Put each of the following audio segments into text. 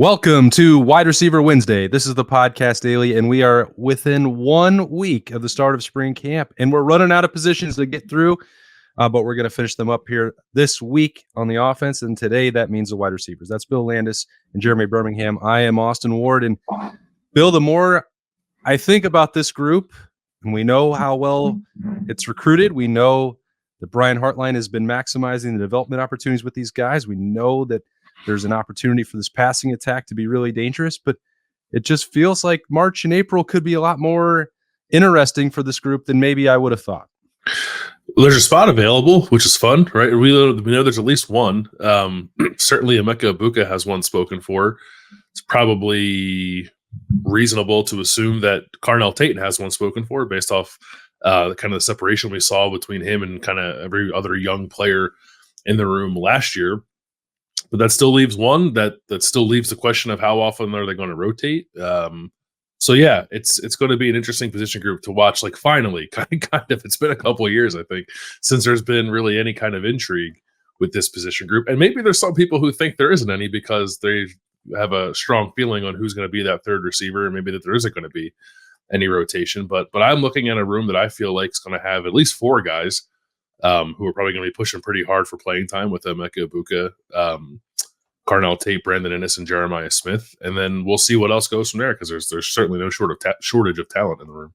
Welcome to Wide Receiver Wednesday. This is the podcast daily, and we are within 1 week of the start of spring camp, and we're running out of positions to get through, but we're going to finish them up here this week on the offense, and today that means the wide receivers. That's Bill Landis and Jeremy Birmingham. I am Austin Ward, and Bill, the more I think about this group, and we know how well it's recruited, we know that Brian Hartline has been maximizing the development opportunities with these guys. We know that there's an opportunity for this passing attack to be really dangerous, but it just feels like March and April could be a lot more interesting for this group than maybe I would have thought. Well, there's a spot available, which is fun, right? We know there's at least one. Certainly Egbuka has one spoken for. It's probably reasonable to assume that Tate has one spoken for based off kind of the separation we saw between him and kind of every other young player in the room last year. But that still leaves one that still leaves the question of how often are they going to rotate. So yeah, it's going to be an interesting position group to watch. Like finally, kind of, it's been a couple of years, I think, since there's been really any kind of intrigue with this position group. And maybe there's some people who think there isn't any because they have a strong feeling on who's going to be that third receiver, and maybe that there isn't going to be any rotation. But I'm looking at a room that I feel like is going to have at least four guys who are probably going to be pushing pretty hard for playing time with Emeka, Egbuka, Carnell, Tate, Brandon Inniss, and Jeremiah Smith. And then we'll see what else goes from there because there's certainly no shortage of talent in the room.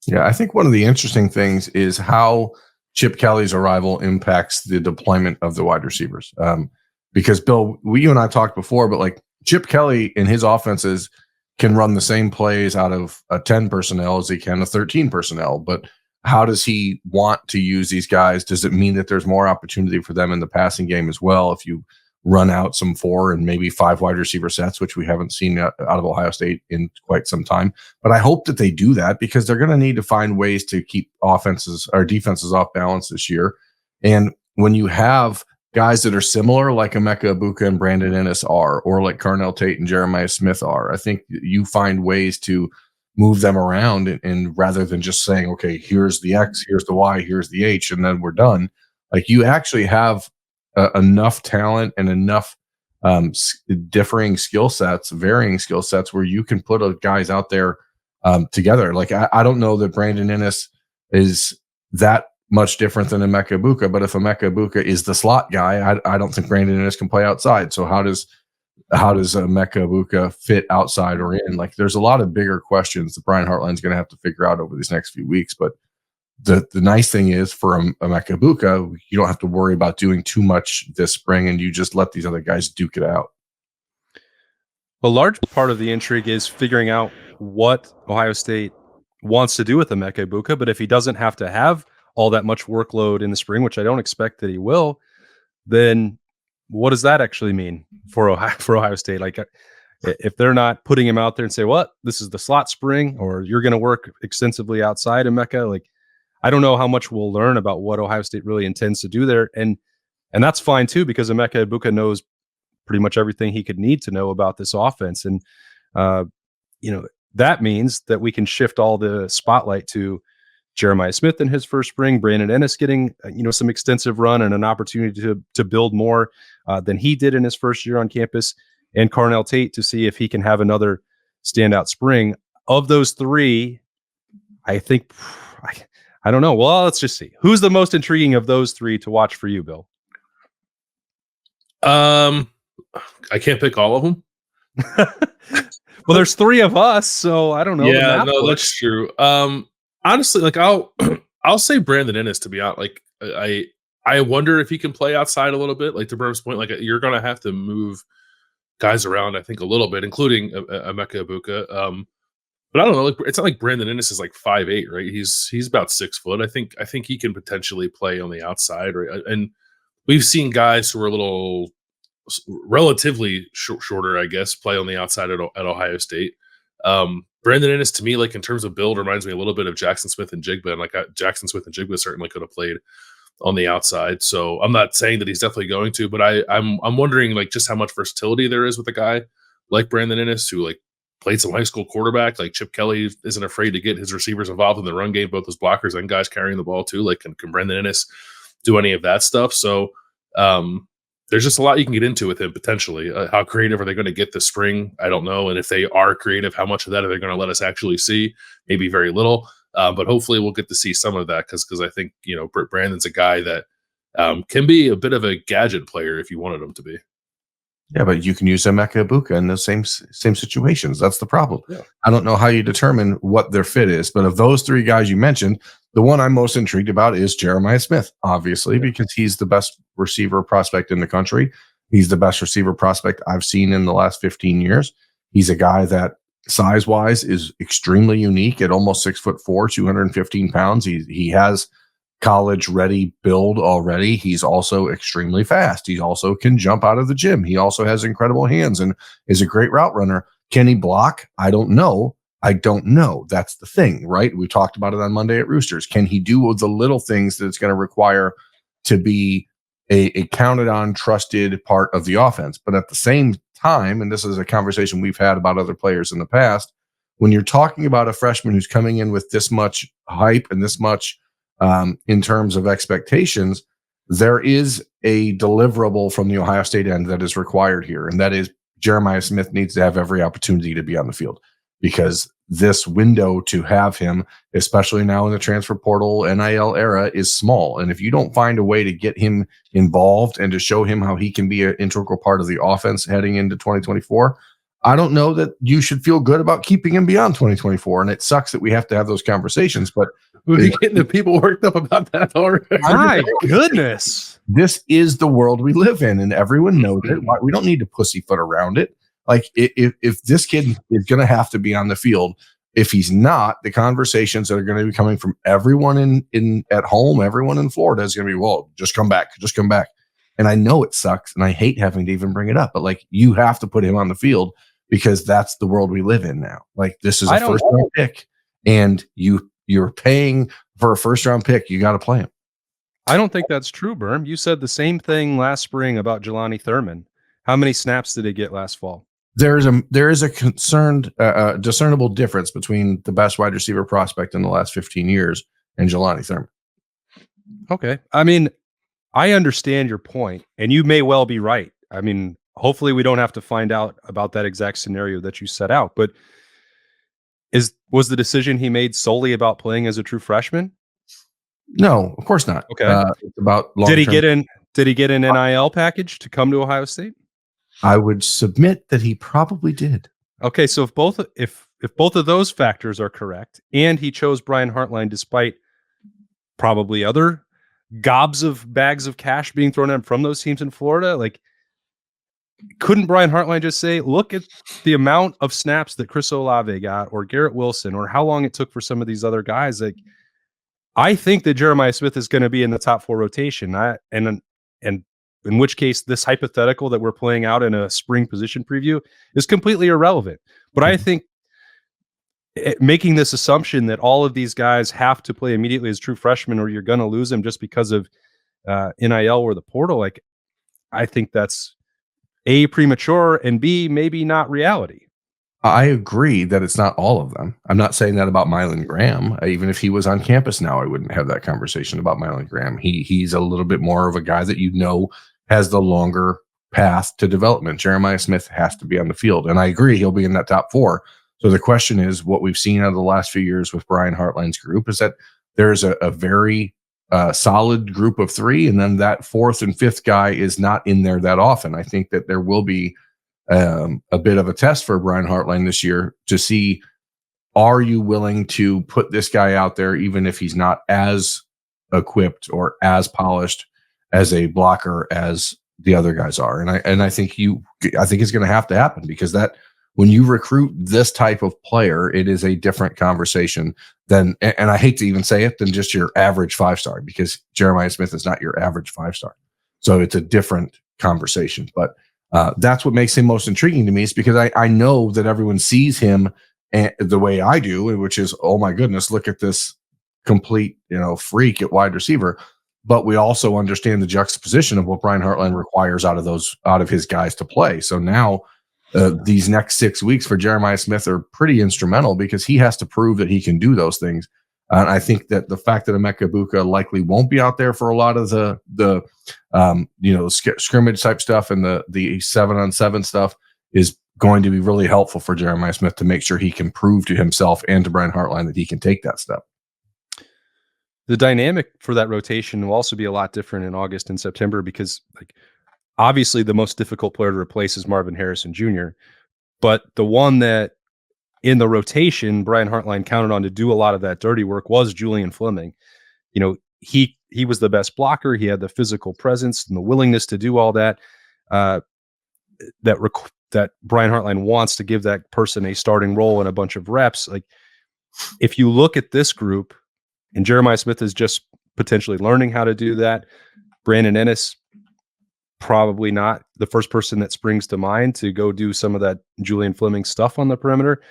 Yeah, I think one of the interesting things is how Chip Kelly's arrival impacts the deployment of the wide receivers. Because, Bill, you and I talked before, but like Chip Kelly in his offenses can run the same plays out of a 10 personnel as he can a 13 personnel. But how does he want to use these guys? Does it mean that there's more opportunity for them in the passing game as well if you run out some 4 and maybe 5 wide receiver sets, which we haven't seen out of Ohio State in quite some time? But I hope that they do that because they're going to need to find ways to keep offenses or defenses off balance this year. And when you have guys that are similar, like Emeka, Egbuka, and Brandon Inniss are, or like Carnell, Tate, and Jeremiah Smith are, I think you find ways to move them around and rather than just saying, okay, here's the X, here's the Y, here's the H, and then we're done. Like you actually have enough talent and enough differing skill sets, varying skill sets where you can put guys out there together. Like I don't know that Brandon Inniss is that much different than Emeka, Egbuka, but if Emeka, Egbuka is the slot guy, I don't think Brandon Inniss can play outside. So how does Emeka, Egbuka fit outside or in? Like there's a lot of bigger questions that Brian Hartline's going to have to figure out over these next few weeks. But the nice thing is for Emeka, Egbuka, you don't have to worry about doing too much this spring, and you just let these other guys duke it out. A large part of the intrigue is figuring out what Ohio State wants to do with Emeka, Egbuka, but if he doesn't have to have all that much workload in the spring, which I don't expect that he will, then what does that actually mean for Ohio State? Like if they're not putting him out there and say, what, this is the slot spring, or you're going to work extensively outside Emeka, like I don't know how much we'll learn about what Ohio State really intends to do there. And that's fine too, because Emeka, Egbuka knows pretty much everything he could need to know about this offense. And, that means that we can shift all the spotlight to Jeremiah Smith in his first spring, Brandon Inniss getting, some extensive run and an opportunity to build more than he did in his first year on campus, and Carnell Tate to see if he can have another standout spring. Of those three, I think, I don't know. Well, let's just see. Who's the most intriguing of those three to watch for you, Bill? I can't pick all of them. Well, there's 3 of us, so I don't know. Yeah, no, that's true. Honestly, like I'll say Brandon Inniss, to be honest. Like I wonder if he can play outside a little bit. Like to Berm's point, like you're going to have to move guys around, I think, a little bit, including Emeka, Egbuka. But I don't know. Like, it's not like Brandon Inniss is like 5'8", right? He's about 6 foot. I think he can potentially play on the outside, right? And we've seen guys who are a little relatively shorter, I guess, play on the outside at Ohio State. Brandon Inniss, to me, like in terms of build, reminds me a little bit of Jackson Smith and Jigba, and like Jackson Smith and Jigba certainly could have played on the outside. So I'm not saying that he's definitely going to, but I'm wondering like just how much versatility there is with a guy like Brandon Inniss, who like played some high school quarterback. Like Chip Kelly isn't afraid to get his receivers involved in the run game, both as blockers and guys carrying the ball too. Like can Brandon Inniss do any of that stuff? So there's just a lot you can get into with him potentially. How creative are they going to get this spring? I don't know. And if they are creative, how much of that are they going to let us actually see? Maybe very little. But hopefully we'll get to see some of that because I think, Brandon's a guy that can be a bit of a gadget player if you wanted him to be. Yeah, but you can use Emeka, Egbuka in the same situations. That's the problem. Yeah. I don't know how you determine what their fit is, but of those three guys you mentioned, the one I'm most intrigued about is Jeremiah Smith, obviously, because he's the best receiver prospect in the country. He's the best receiver prospect I've seen in the last 15 years. He's a guy that size-wise is extremely unique at almost 6'4", 215 pounds. He has college-ready build already. He's also extremely fast. He also can jump out of the gym. He also has incredible hands and is a great route runner. Can he block? I don't know. That's the thing, right? We talked about it on Monday at Roosters. Can he do the little things that it's going to require to be a counted on, trusted part of the offense? But at the same time, and this is a conversation we've had about other players in the past, when you're talking about a freshman who's coming in with this much hype and this much in terms of expectations, there is a deliverable from the Ohio State end that is required here. And that is Jeremiah Smith needs to have every opportunity to be on the field, because this window to have him, especially now in the transfer portal NIL era, is small. And if you don't find a way to get him involved and to show him how he can be an integral part of the offense heading into 2024, I don't know that you should feel good about keeping him beyond 2024. And it sucks that we have to have those conversations, but we're getting the people worked up about that already. My goodness. This is the world we live in, and everyone knows it. We don't need to pussyfoot around it. Like, if this kid is going to have to be on the field, if he's not, the conversations that are going to be coming from everyone in at home, everyone in Florida is going to be, well, just come back. And I know it sucks, and I hate having to even bring it up, but like, you have to put him on the field because that's the world we live in now. Like, this is a first round pick, and you're paying for a first round pick. You got to play him. I don't think that's true, Berm. You said the same thing last spring about Jelani Thurman. How many snaps did he get last fall? There is a discernible difference between the best wide receiver prospect in the last 15 years and Jelani Thurman. Okay. I mean, I understand your point, and you may well be right. I mean, hopefully we don't have to find out about that exact scenario that you set out, but was the decision he made solely about playing as a true freshman? No, of course not. Okay. It's about Did he get an NIL package to come to Ohio State? I would submit that he probably did. Okay, so if both of those factors are correct, and he chose Brian Hartline despite probably other bags of cash being thrown at him from those teams in Florida, like, couldn't Brian Hartline just say, look at the amount of snaps that Chris Olave got, or Garrett Wilson, or how long it took for some of these other guys? Like, I think that Jeremiah Smith is going to be in the top 4 rotation. And in which case, this hypothetical that we're playing out in a spring position preview is completely irrelevant. But I think making this assumption that all of these guys have to play immediately as true freshmen, or you're going to lose them just because of NIL or the portal, like, I think that's A, premature, and B, maybe not reality. I agree that it's not all of them. I'm not saying that about Mylan Graham. Even if he was on campus now, I wouldn't have that conversation about Mylan Graham. He's a little bit more of a guy that has the longer path to development. Jeremiah Smith has to be on the field, and I agree he'll be in that top 4. So the question is, what we've seen out of the last few years with Brian Hartline's group is that there's a very solid group of 3, and then that 4th and 5th guy is not in there that often. I think that there will be a bit of a test for Brian Hartline this year to see, are you willing to put this guy out there even if he's not as equipped or as polished as a blocker as the other guys are? And I think it's going to have to happen, because that, when you recruit this type of player, it is a different conversation than, and I hate to even say it, than just your average 5-star, because Jeremiah Smith is not your average 5-star. So it's a different conversation. But that's what makes him most intriguing to me, is because I know that everyone sees him the way I do, which is, oh my goodness, look at this complete, freak at wide receiver. But we also understand the juxtaposition of what Brian Hartline requires out of his guys to play. So now these next 6 weeks for Jeremiah Smith are pretty instrumental, because he has to prove that he can do those things And I think that the fact that Egbuka likely won't be out there for a lot of the scrimmage type stuff and the 7-on-7 stuff is going to be really helpful for Jeremiah Smith to make sure he can prove to himself and to Brian Hartline that he can take that step. The dynamic for that rotation will also be a lot different in August and September because, like, obviously the most difficult player to replace is Marvin Harrison Jr., but the one that in the rotation Brian Hartline counted on to do a lot of that dirty work was Julian Fleming. You know, he was the best blocker. He had the physical presence and the willingness to do all that. That Brian Hartline wants to give that person a starting role and a bunch of reps. Like, if you look at this group, and Jeremiah Smith is just potentially learning how to do that, Brandon Ennis, probably not the first person that springs to mind to go do some of that Julian Fleming stuff on the perimeter.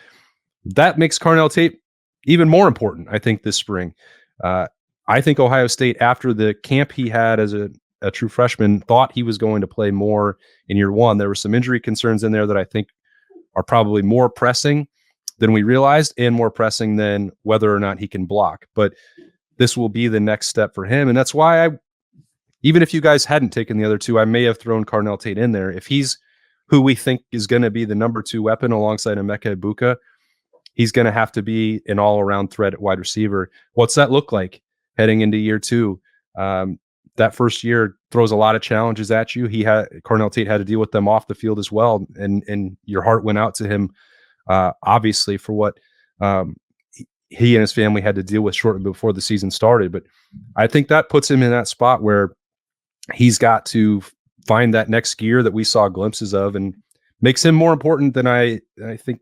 That makes Carnell Tate even more important, I think, this spring. I think Ohio State, after the camp he had as a true freshman, thought he was going to play more in year one. There were some injury concerns in there that I think are probably more pressing than we realized and more pressing than whether or not he can block. But this will be the next step for him. And that's why even if you guys hadn't taken the other two, I may have thrown Carnell Tate in there. If he's who we think is going to be the number 2 weapon alongside Emeka Egbuka, he's going to have to be an all-around threat at wide receiver. What's that look like heading into year 2? That first year throws a lot of challenges at you. Carnell Tate had to deal with them off the field as well. And your heart went out to him, obviously, for what he and his family had to deal with shortly before the season started. But I think that puts him in that spot where he's got to find that next gear that we saw glimpses of and makes him more important than I think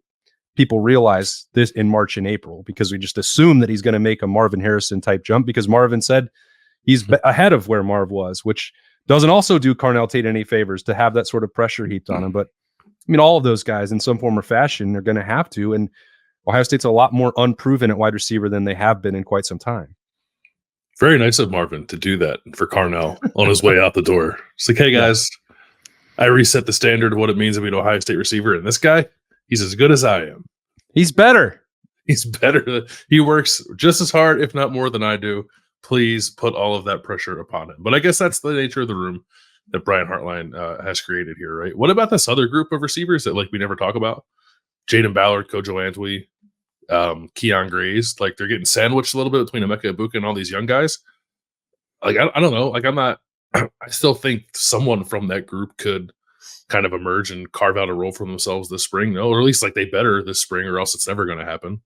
people realize this in March and April, because we just assume that he's going to make a Marvin Harrison type jump because Marvin said he's ahead of where Marv was, which doesn't also do Carnell Tate any favors to have that sort of pressure heaped on him. But I mean, all of those guys in some form or fashion are going to have to, and Ohio State's a lot more unproven at wide receiver than they have been in quite some time. Very nice of Marvin to do that for Carnell on his way out the door. It's like, hey guys, I reset the standard of what it means to be an Ohio State receiver, and this guy, he's as good as I am. He's better. He's better. He works just as hard, if not more, than I do. Please put all of that pressure upon him. But I guess that's the nature of the room that Brian Hartline has created here, right? What about this other group of receivers that we never talk about? Jaden Ballard, Kojo Antwi, Keon Grays, they're getting sandwiched a little bit between Emeka Egbuka and all these young guys. I don't know. I still think someone from that group could kind of emerge and carve out a role for themselves this spring. No, or at least they better this spring, or else it's never going to happen.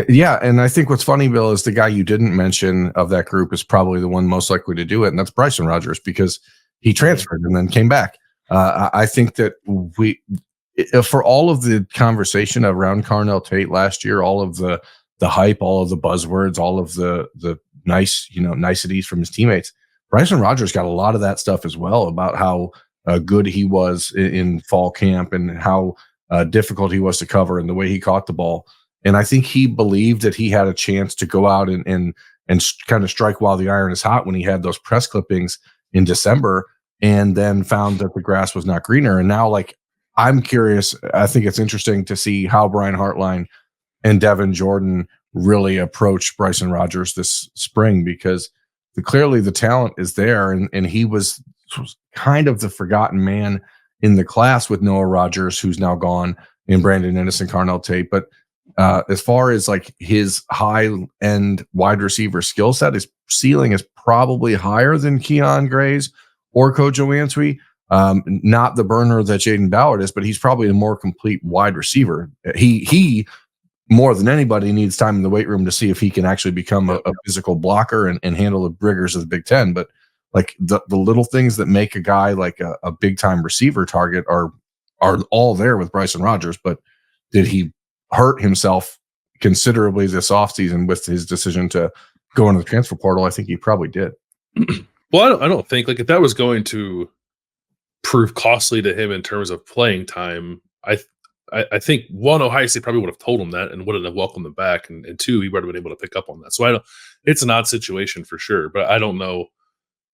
Yeah, and I think what's funny, Bill, is the guy you didn't mention of that group is probably the one most likely to do it, and that's Bryson Rogers, because he transferred and then came back. I think that for all of the conversation around Carnell Tate last year, all of the hype, all of the buzzwords, all of the niceties from his teammates, Bryson Rogers got a lot of that stuff as well about how good he was in fall camp and how difficult he was to cover and the way he caught the ball. And I think he believed that he had a chance to go out and kind of strike while the iron is hot when he had those press clippings in December, and then found that the grass was not greener. And now, I'm curious. I think it's interesting to see how Brian Hartline and Devin Jordan really approach Bryson Rogers this spring, because clearly the talent is there, and he was kind of the forgotten man in the class with Noah Rogers, who's now gone, and Brandon Ennis and Carnell Tate. But as far as his high-end wide receiver skill set, his ceiling is probably higher than Keon Grays or Kojo Antwi. Not the burner that Jaden Ballard is, but he's probably a more complete wide receiver. He more than anybody needs time in the weight room to see if he can actually become a physical blocker and handle the rigors of the Big Ten. But the little things that make a guy a big-time receiver target are all there with Bryson Rogers. But did he hurt himself considerably this offseason with his decision to go into the transfer portal? I think he probably did. Well, I don't think if that was going to prove costly to him in terms of playing time, I think one, Ohio State probably would have told him that and wouldn't have welcomed him back, and two, he would have been able to pick up on that. So it's an odd situation for sure, but I don't know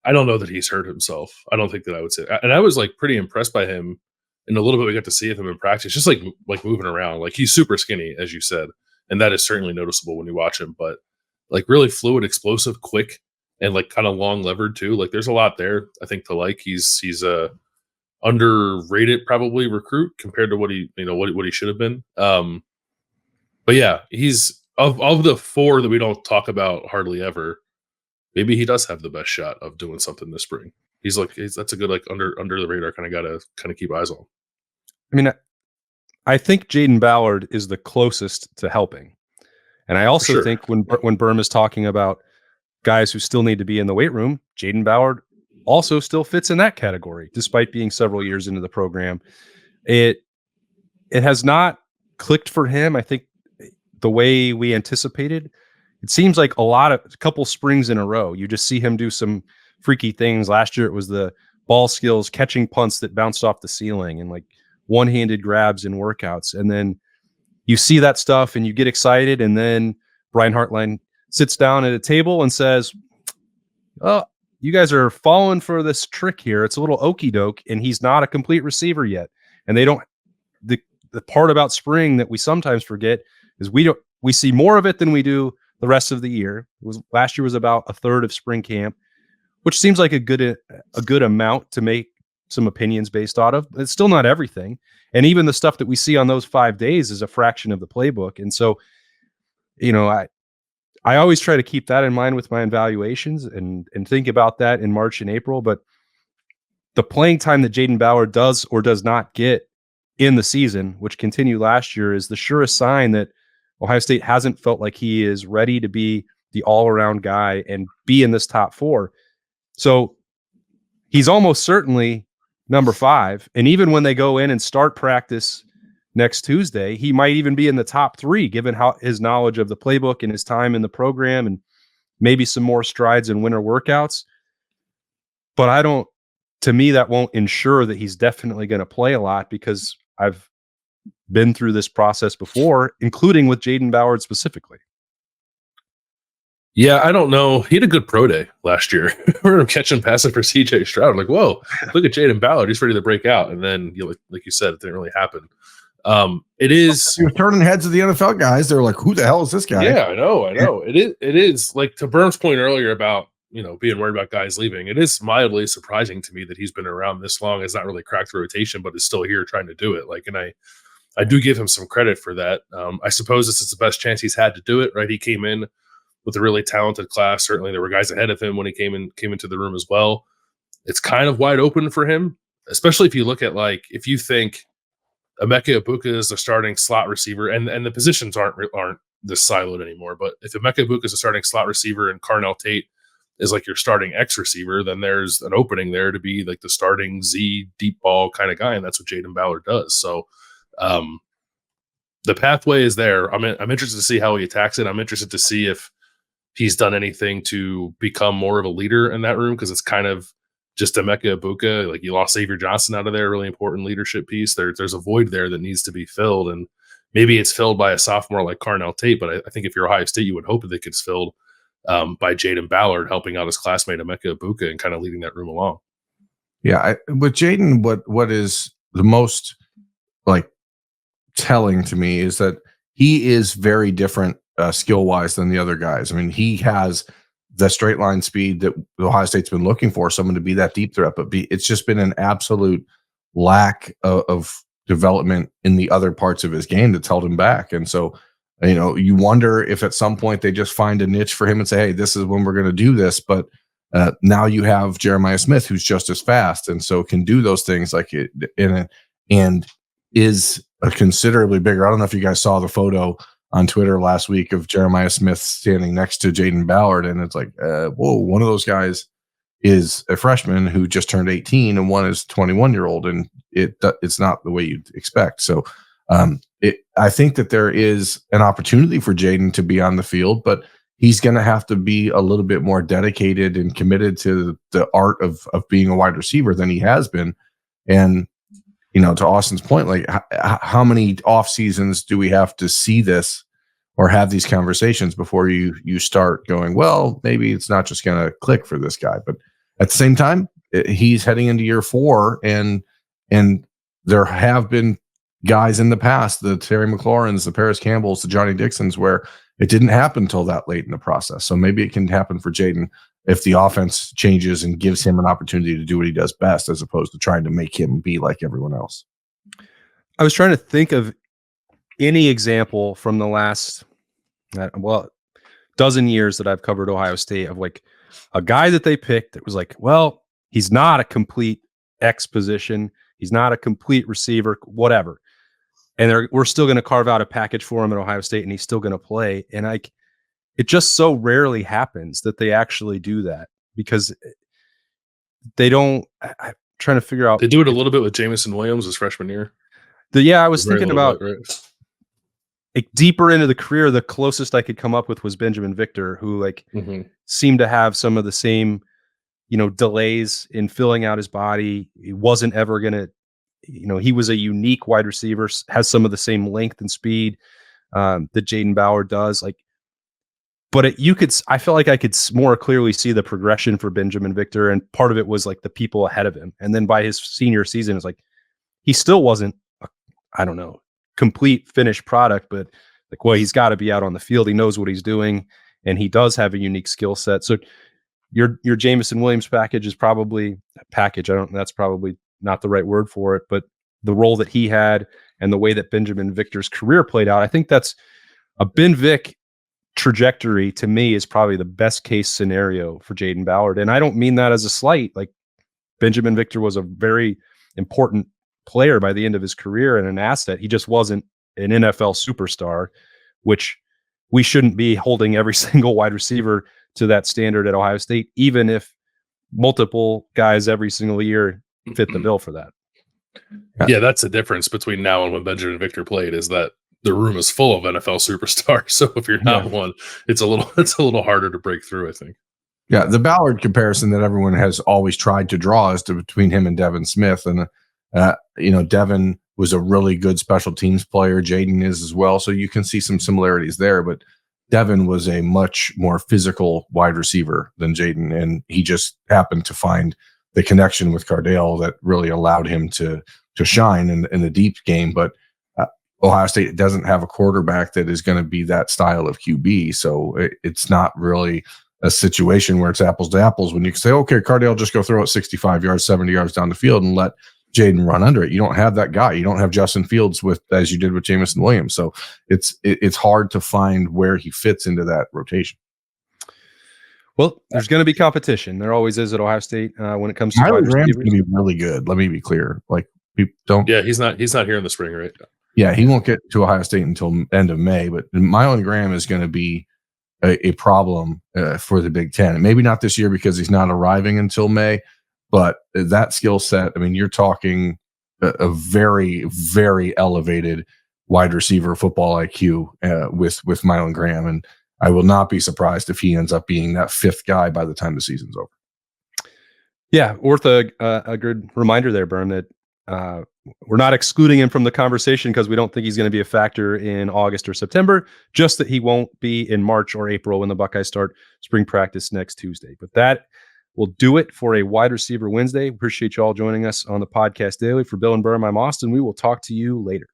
that he's hurt himself. I don't think that I would say, and I was pretty impressed by him in a little bit we got to see of him in practice, just moving around. He's super skinny, as you said, and that is certainly noticeable when you watch him. But like really fluid, explosive, quick, and like kind of long levered too. Like there's a lot there, I think, to like. He's a underrated probably recruit compared to what he should have been. But yeah, he's of the four that we don't talk about hardly ever. Maybe he does have the best shot of doing something this spring. That's a good like under the radar kind of guy to kind of keep eyes on. I mean, I think Jaden Ballard is the closest to helping, and I also think when Berm is talking about guys who still need to be in the weight room, Jaden Ballard also still fits in that category, despite being several years into the program. It has not clicked for him, I think, the way we anticipated. It seems like a couple springs in a row, you just see him do some freaky things. Last year, it was the ball skills, catching punts that bounced off the ceiling, and like one-handed grabs in workouts. And then you see that stuff and you get excited. And then Brian Hartline sits down at a table and says, "Oh, you guys are falling for this trick here. It's a little okey doke, and he's not a complete receiver yet." And they don't. The part about spring that we sometimes forget is we see more of it than we do the rest of the year. Last year was about a third of spring camp, which seems like a good amount to make some opinions based out of. It's still not everything, and even the stuff that we see on those 5 days is a fraction of the playbook. And so, I always try to keep that in mind with my evaluations and think about that in March and April. But the playing time that Jaden Ballard does or does not get in the season, which continued last year, is the surest sign that Ohio State hasn't felt like he is ready to be the all-around guy and be in this top four. So he's almost certainly number 5. And even when they go in and start practice next Tuesday, he might even be in the top 3, given how his knowledge of the playbook and his time in the program and maybe some more strides in winter workouts. But to me, that won't ensure that he's definitely going to play a lot, because I've been through this process before, including with Jaden Ballard specifically. Yeah, I don't know. He had a good pro day last year. We're catching passes for CJ Stroud. Like, whoa, look at Jaden Ballard. He's ready to break out. And then, like you said, it didn't really happen. It is. You're turning heads of the NFL guys. They're like, who the hell is this guy? Yeah, I know. It is like, to Berm's point earlier about, being worried about guys leaving. It is mildly surprising to me that he's been around this long. Has not really cracked the rotation, but is still here trying to do it. Like, and I do give him some credit for that. I suppose this is the best chance he's had to do it, right? He came in with a really talented class. Certainly there were guys ahead of him when he came into the room as well. It's kind of wide open for him, especially if you look at, like, if you think Emeka Egbuka is the starting slot receiver, and the positions aren't this siloed anymore. But if Emeka Egbuka is the starting slot receiver and Carnell Tate is like your starting X receiver, then there's an opening there to be like the starting Z deep ball kind of guy, and that's what Jaden Ballard does. So the pathway is there. I'm interested to see how he attacks it. I'm interested to see if he's done anything to become more of a leader in that room, because it's kind of just Emeka Egbuka. Like, you lost Xavier Johnson out of there, really important leadership piece. There's a void there that needs to be filled, and maybe it's filled by a sophomore like Carnell Tate. But I think if you're Ohio State, you would hope that it gets filled by Jaden Ballard helping out his classmate Emeka Egbuka and kind of leading that room along. Yeah, with Jaden, what is the most like telling to me is that he is very different skill wise than the other guys. I mean, he has the straight line speed that Ohio State's been looking for, someone to be that deep threat, but it's just been an absolute lack of development in the other parts of his game that's held him back. And so, you wonder if at some point they just find a niche for him and say, hey, this is when we're going to do this. But now you have Jeremiah Smith, who's just as fast and so can do those things like it and is a considerably bigger. I don't know if you guys saw the photo on Twitter last week of Jeremiah Smith standing next to Jaden Ballard. And it's like, whoa, one of those guys is a freshman who just turned 18 and one is 21-year-old. And it's not the way you'd expect. So I think that there is an opportunity for Jaden to be on the field, but he's going to have to be a little bit more dedicated and committed to the art of being a wide receiver than he has been. And, to Austin's point, like how many off seasons do we have to see this or have these conversations before you start going, well, maybe it's not just going to click for this guy. But at the same time, he's heading into year 4 and there have been, guys in the past, the Terry McLaurins, the Paris Campbells, the Johnny Dixons, where it didn't happen until that late in the process. So maybe it can happen for Jaden if the offense changes and gives him an opportunity to do what he does best, as opposed to trying to make him be like everyone else. I was trying to think of any example from the last, dozen years that I've covered Ohio State of like a guy that they picked that was like, well, he's not a complete X position. He's not a complete receiver, whatever. And we're still going to carve out a package for him at Ohio State, and he's still going to play. And it just so rarely happens that they actually do that, because they don't. I'm trying to figure out. They do it a little bit with Jamison Williams his freshman year. I was thinking about like deeper into the career. The closest I could come up with was Benjamin Victor, who seemed to have some of the same, delays in filling out his body. He wasn't ever going to. He was a unique wide receiver, has some of the same length and speed that Jaden Ballard does. But I felt like I could more clearly see the progression for Benjamin Victor, and part of it was like the people ahead of him. And then by his senior season, it's like he still wasn't, complete finished product, but he's got to be out on the field. He knows what he's doing, and he does have a unique skill set. So your Jamison Williams package is probably that's probably not the right word for it, but the role that he had and the way that Benjamin Victor's career played out, I think that's a Ben Vic trajectory to me is probably the best case scenario for Jaden Ballard. And I don't mean that as a slight. Like, Benjamin Victor was a very important player by the end of his career and an asset. He just wasn't an NFL superstar, which we shouldn't be holding every single wide receiver to that standard at Ohio State, even if multiple guys every single year fit the bill for that. Yeah, that's the difference between now and when Benjamin Victor played, is that the room is full of NFL superstars. So if you're not one, it's a little harder to break through, I think. Yeah, the Ballard comparison that everyone has always tried to draw is between him and Devin Smith. And, Devin was a really good special teams player. Jaden is as well. So you can see some similarities there. But Devin was a much more physical wide receiver than Jaden. And he just happened to find the connection with Carnell that really allowed him to shine in the deep game. But Ohio State doesn't have a quarterback that is going to be that style of QB. So it's not really a situation where it's apples to apples when you can say, okay, Carnell, just go throw it 65 yards, 70 yards down the field and let Jaden run under it. You don't have that guy. You don't have Justin Fields as you did with Jamison Williams. So it's hard to find where he fits into that rotation. Well, there's going to be competition. There always is at Ohio State when it comes to Tyler Graham's going to be really good. Let me be clear. Like, people don't. Yeah, he's not here in the spring, right? Yeah, he won't get to Ohio State until end of May. But Mylan Graham is going to be a problem for the Big Ten. And maybe not this year because he's not arriving until May. But that skill set, I mean, you're talking a very, very elevated wide receiver football IQ with Mylan Graham. And I will not be surprised if he ends up being that fifth guy by the time the season's over. Yeah, worth a good reminder there, Berm, that we're not excluding him from the conversation because we don't think he's going to be a factor in August or September, just that he won't be in March or April when the Buckeyes start spring practice next Tuesday. But that will do it for a Wide Receiver Wednesday. Appreciate you all joining us on the podcast daily. For Bill and Berm, I'm Austin. We will talk to you later.